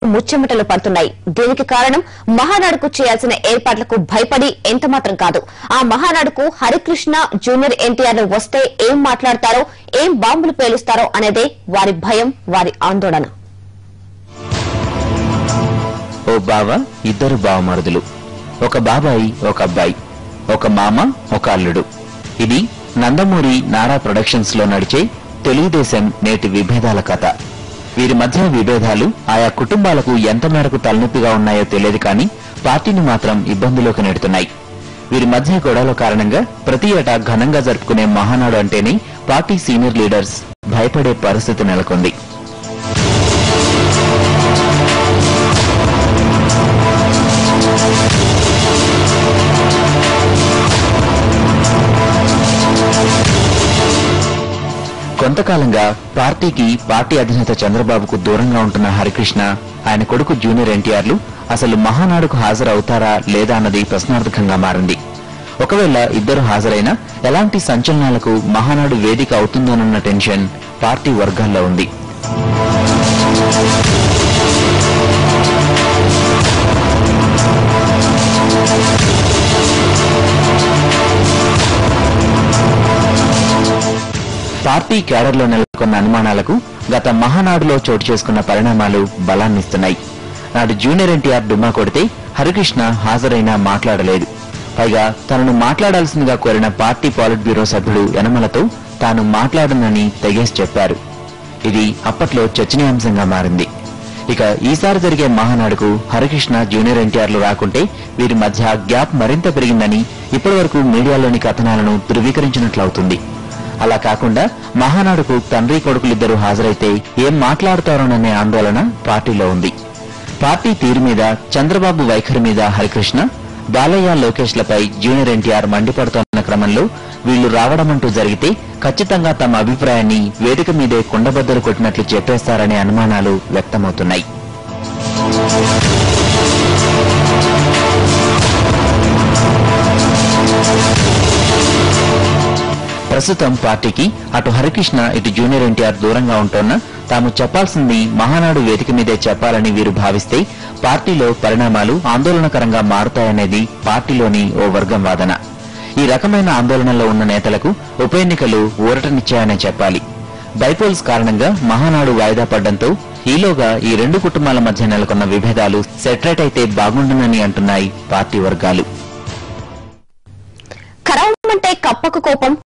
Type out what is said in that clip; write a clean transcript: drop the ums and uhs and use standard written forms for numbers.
ముచ్చెమటలు పడుతున్నాయి. దీనికి కారణం మహానాడుకు చేయాల్సిన ఏర్పాట్లకు భయపడి ఎంతమాత్రం కాదు. ఆ మహానాడుకు హరికృష్ణ జూనియర్ ఎన్టీఆర్ వస్తే ఏం మాట్లాడతారో, ఏం బాంబులు పేలుస్తారో అనేదే వారి భయం, వారి ఆందోళన. ఓ బావ, ఇద్దరు బావమరుదులు, ఒక బాబాయి, ఒక అబ్బాయి, ఒక మామ, ఒక అల్లుడు. ఇది నందమూరి నారా ప్రొడక్షన్స్ లో నడిచే తెలుగుదేశం నేటి విభేదాల కథ. వీరి మధ్య విభేదాలు ఆయా కుటుంబాలకు ఎంత మేరకు తలనొప్పిగా ఉన్నాయో తెలియదు కానీ పార్టీని మాత్రం ఇబ్బందులోకి నెడుతున్నాయి. వీరి మధ్య గొడవల కారణంగా ప్రతి ఏటా ఘనంగా జరుపుకునే మహానాడు అంటేనే పార్టీ సీనియర్ లీడర్స్ భయపడే పరిస్థితి నెలకొంది. కొంతకాలంగా పార్టీ అధినేత చంద్రబాబుకు దూరంగా ఉంటున్న హరికృష్ణ, ఆయన కొడుకు జూనియర్ ఎన్టీఆర్లు అసలు మహానాడుకు హాజరవుతారా లేదా అన్నది ప్రశ్నార్థకంగా మారింది. ఒకవేళ ఇద్దరు హాజరైనా ఎలాంటి సంచలనాలకు మహానాడు వేదిక అవుతుందోనన్న టెన్షన్ పార్టీ వర్గాల్లో ఉంది. పార్టీ క్యాడర్లో నెలకొన్న అనుమానాలకు గత మహానాడులో చోటు చేసుకున్న పరిణామాలు బలాన్నిస్తున్నాయి. నాడు జూనియర్ ఎన్టీఆర్ డుమ్మా కొడితే హరికృష్ణ హాజరైనా మాట్లాడలేదు. పైగా తనను మాట్లాడాల్సిందిగా కోరిన పార్టీ పాలిట్ బ్యూరో సభ్యుడు యనమలతో తాను మాట్లాడనని తెగేసి చెప్పారు. ఇది అప్పట్లో చర్చనీయాంశంగా మారింది. ఇక ఈసారి జరిగే మహానాడుకు హరికృష్ణ జూనియర్ ఎన్టీఆర్లు రాకుంటే వీరి మధ్య గ్యాప్ మరింత పెరిగిందని ఇప్పటివరకు మీడియాలోని కథనాలను ధృవీకరించినట్లవుతుంది. అలా కాకుండా మహానాడుకు తండ్రి కొడుకులిద్దరూ హాజరైతే ఏం మాట్లాడతారోననే ఆందోళన పార్టీలో ఉంది. పార్టీ తీరు మీద, చంద్రబాబు వైఖరి మీద హరికృష్ణ, బాలయ్య, లోకేష్లపై జూనియర్ ఎన్టీఆర్ మండిపడుతోన్న క్రమంలో వీళ్లు రావడమంటూ జరిగితే ఖచ్చితంగా తమ అభిప్రాయాన్ని వేదిక మీదే కుండబద్దలు కొట్టినట్లు చెప్పేస్తారనే అనుమానాలు వ్యక్తమవుతున్నాయి. ప్రస్తుతం పార్టీకి అటు హరికృష్ణ, ఇటు జూనియర్ ఎన్టీఆర్ దూరంగా ఉంటోన్న తాము చెప్పాల్సింది మహానాడు వేదిక మీదే చెప్పాలని వీరు భావిస్తే పార్టీలో పరిణామాలు ఆందోళనకరంగా మారుతాయనేది పార్టీలోని ఓ వర్గం వాదన. ఈ రకమైన ఆందోళనలో ఉన్న నేతలకు ఉప ఎన్నికలు ఊరటనిచ్చాయనే చెప్పాలి. బైపోల్స్ కారణంగా మహానాడు వాయిదా పడ్డంతో ఈలోగా ఈ రెండు కుటుంబాల మధ్య నెలకొన్న విభేదాలు సెటరేట్ అయితే బాగుండునని అంటున్నాయి పార్టీ వర్గాలు. కప్పకు కోపం